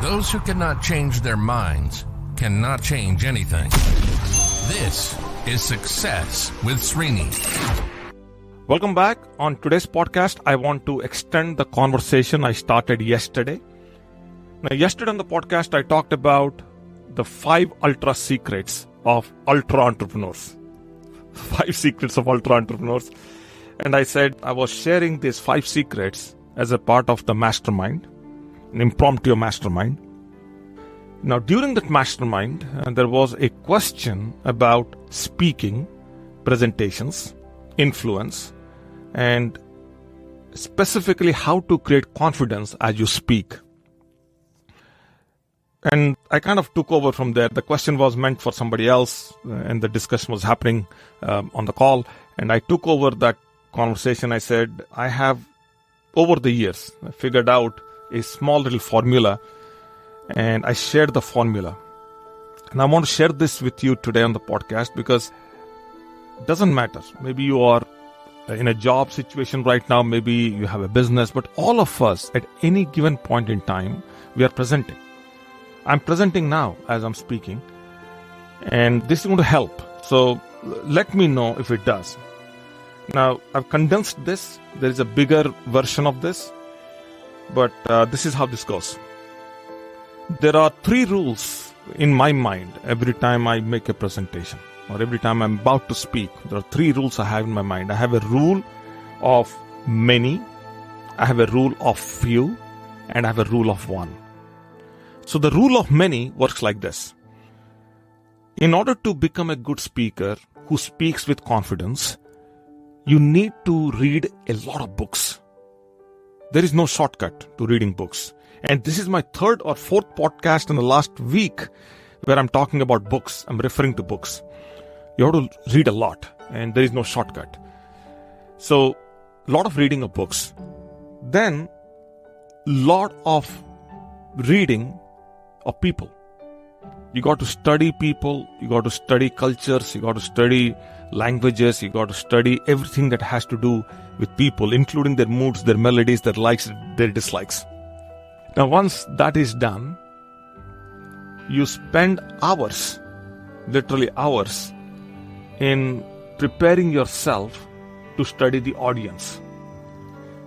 Those who cannot change their minds cannot change anything. This is Success with Srini. Welcome back. On today's podcast, I want to extend the conversation I started yesterday. Now, yesterday on the podcast, I talked about the 5 ultra secrets of ultra entrepreneurs. 5 secrets of ultra entrepreneurs. And I said I was sharing these 5 secrets as a part of the mastermind, an impromptu mastermind. Now, during that mastermind, there was a question about speaking, presentations, influence, and specifically how to create confidence as you speak. And I kind of took over from there. The question was meant for somebody else, and the discussion was happening on the call. And I took over that conversation. I said, I have, over the years, figured out a small little formula, and I shared the formula. And I want to share this with you today on the podcast because it doesn't matter. Maybe you are in a job situation right now, maybe you have a business, but all of us at any given point in time, we are presenting. I'm presenting now as I'm speaking, and this is going to help. So let me know if it does. Now, I've condensed this. There is a bigger version of this, but this is how this goes. There are 3 rules in my mind every time I make a presentation or every time I'm about to speak. There are 3 rules I have in my mind. I have a rule of many, I have a rule of few, and I have a rule of one. So the rule of many works like this. In order to become a good speaker who speaks with confidence, you need to read a lot of books. There is no shortcut to reading books. And this is my 3rd or 4th podcast in the last week where I'm talking about books. I'm referring to books. You have to read a lot, and there is no shortcut. So, a lot of reading of books. Then, lot of reading of people. You got to study people, you got to study cultures, you got to study languages, you got to study everything that has to do with people, including their moods, their melodies, their likes, their dislikes. Now, once that is done, you spend hours, literally hours, in preparing yourself to study the audience.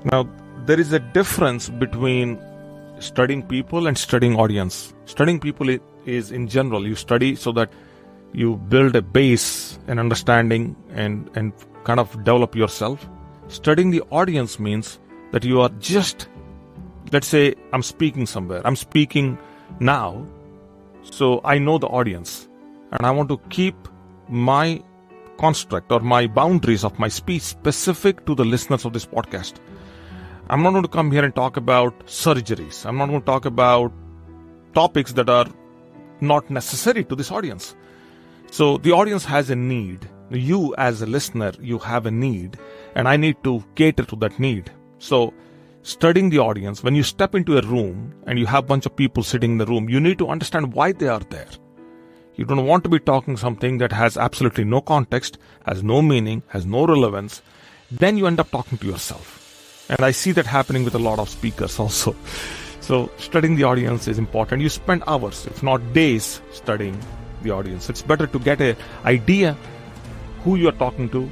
Now, there is a difference between studying people and studying audience. Studying people is in general, you study so that you build a base and understanding and kind of develop yourself. Studying the audience means that you are just, let's say I'm speaking somewhere. I'm speaking now, so I know the audience. And I want to keep my construct or my boundaries of my speech specific to the listeners of this podcast. I'm not going to come here and talk about surgeries. I'm not going to talk about topics that are not necessary to this audience. So the audience has a need. You as a listener, you have a need, and I need to cater to that need. So studying the audience, when you step into a room and you have a bunch of people sitting in the room, you need to understand why they are there. You don't want to be talking something that has absolutely no context, has no meaning, has no relevance. Then you end up talking to yourself. And I see that happening with a lot of speakers also. So studying the audience is important. You spend hours, if not days, studying the audience. It's better to get an idea who you are talking to,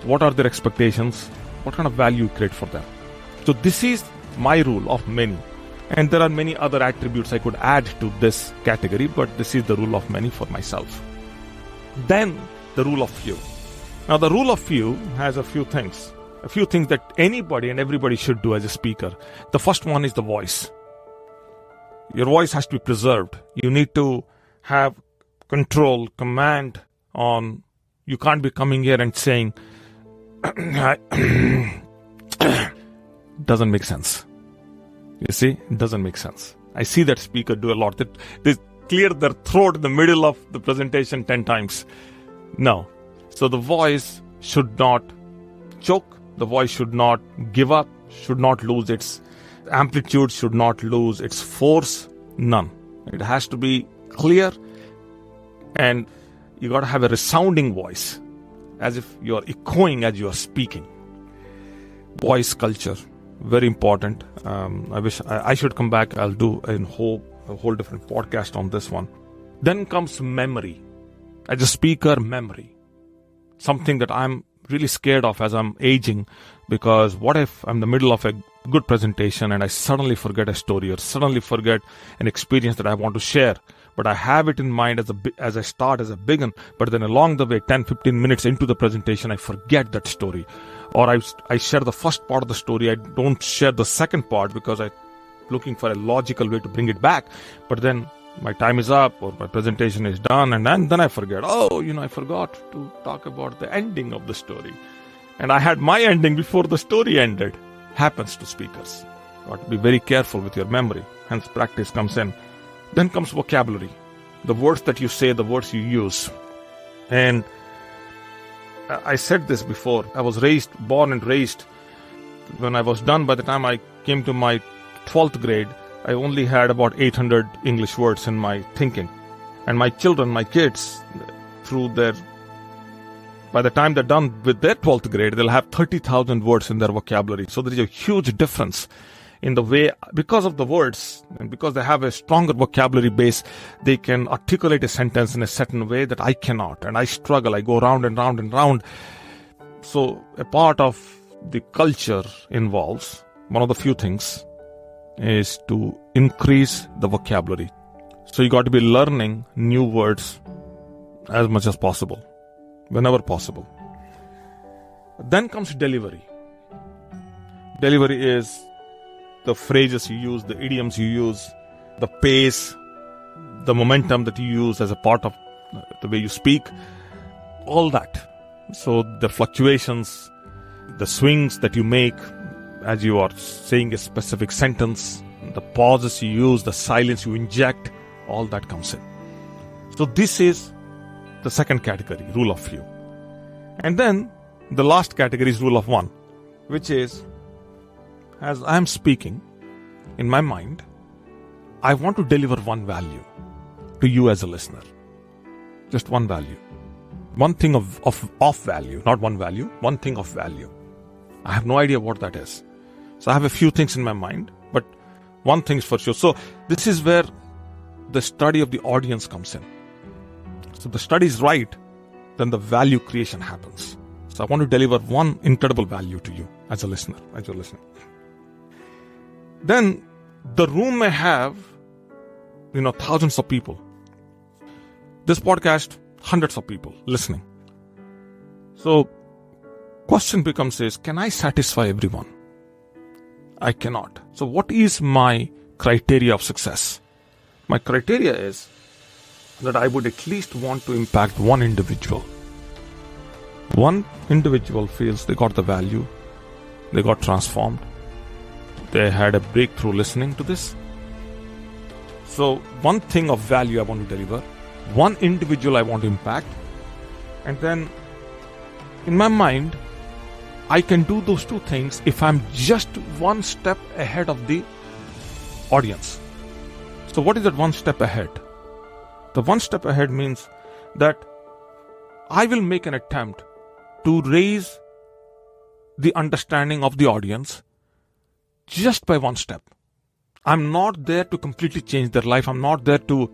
what are their expectations, what kind of value you create for them. So this is my rule of many. And there are many other attributes I could add to this category, but this is the rule of many for myself. Then the rule of few. Now the rule of few has a few things that anybody and everybody should do as a speaker. The first one is the voice. Your voice has to be preserved. You need to have control, command on, you can't be coming here and saying, doesn't make sense. You see, it doesn't make sense. I see that speaker do a lot. They clear their throat in the middle of the presentation 10 times. No. So the voice should not choke. The voice should not give up, should not lose its amplitude, should not lose its force. None. It has to be clear, and you got to have a resounding voice, as if you are echoing as you are speaking. Voice culture, very important. I wish I should come back. I'll do a whole a whole different podcast on this one. Then comes memory. As a speaker, memory. Something that I'm really scared of as I'm aging, because what if I'm in the middle of a good presentation and I suddenly forget a story or suddenly forget an experience that I want to share, but I have it in mind as I start, as I begin, but then along the way, 10-15 minutes into the presentation, I forget that story. Or I share the first part of the story, I don't share the second part because I'm looking for a logical way to bring it back, but then my time is up or my presentation is done, and then I forget. I forgot to talk about the ending of the story. And I had my ending before the story ended. Happens to speakers. Got to be very careful with your memory. Hence practice comes in. Then comes vocabulary. The words that you say, the words you use. And I said this before. I was born and raised. When I was done, by the time I came to my 12th grade, I only had about 800 English words in my thinking. And my children, my kids, by the time they're done with their 12th grade, they'll have 30,000 words in their vocabulary. So there is a huge difference in the way, because of the words, and because they have a stronger vocabulary base, they can articulate a sentence in a certain way that I cannot. And I struggle. I go round and round and round. So a part of the culture involves, one of the few things, is to increase the vocabulary. So you got to be learning new words as much as possible, whenever possible. Then comes delivery. Delivery is the phrases you use, the idioms you use, the pace, the momentum that you use as a part of the way you speak, all that. So the fluctuations, the swings that you make as you are saying a specific sentence, the pauses you use, the silence you inject, all that comes in. So this is the second category, rule of few. And then the last category is rule of one, which is, as I am speaking, in my mind, I want to deliver one value to you as a listener. Just one value. One thing of value, not one value, one thing of value. I have no idea what that is. So I have a few things in my mind, but one thing is for sure. So this is where the study of the audience comes in. So the study is right, then the value creation happens. So I want to deliver one incredible value to you as a listener, as you're listening. Then the room may have, thousands of people. This podcast, hundreds of people listening. So question becomes is, can I satisfy everyone? I cannot. So what is my criteria of success? My criteria is that I would at least want to impact one individual. One individual feels they got the value, they got transformed, they had a breakthrough listening to this. So one thing of value I want to deliver, one individual I want to impact, and then in my mind, I can do those two things if I'm just one step ahead of the audience. So what is that one step ahead? The one step ahead means that I will make an attempt to raise the understanding of the audience just by one step. I'm not there to completely change their life. I'm not there to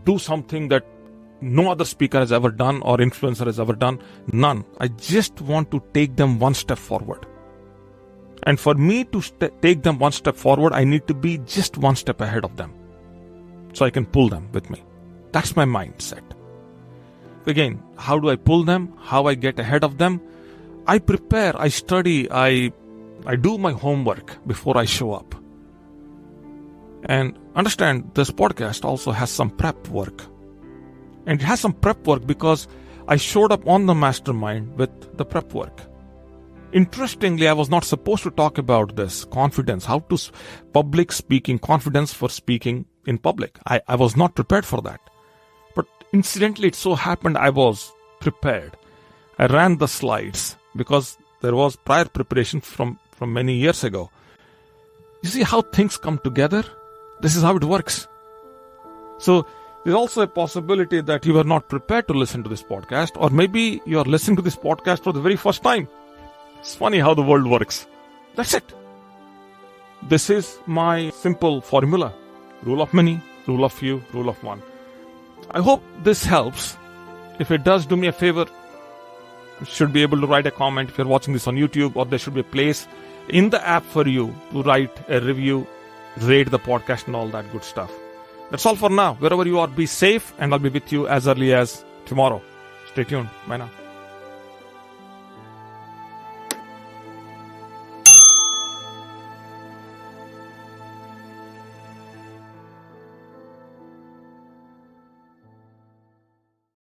do something that no other speaker has ever done or influencer has ever done. None. I just want to take them one step forward. And for me to take them one step forward, I need to be just one step ahead of them, so I can pull them with me. That's my mindset. Again, how do I pull them? How I get ahead of them? I prepare, I study, I do my homework before I show up. And understand, this podcast also has some prep work. And it has some prep work because I showed up on the mastermind with the prep work. Interestingly, I was not supposed to talk about this, confidence, how to public speaking, confidence for speaking in public. I was not prepared for that. But incidentally, it so happened I was prepared. I ran the slides because there was prior preparation from many years ago. You see how things come together? This is how it works. So there's also a possibility that you are not prepared to listen to this podcast, or maybe you are listening to this podcast for the very first time. It's funny how the world works. That's it. This is my simple formula. Rule of many, rule of few, rule of one. I hope this helps. If it does, do me a favor. You should be able to write a comment if you're watching this on YouTube, or there should be a place in the app for you to write a review, rate the podcast and all that good stuff. That's all for now. Wherever you are, be safe, and I'll be with you as early as tomorrow. Stay tuned. Bye now.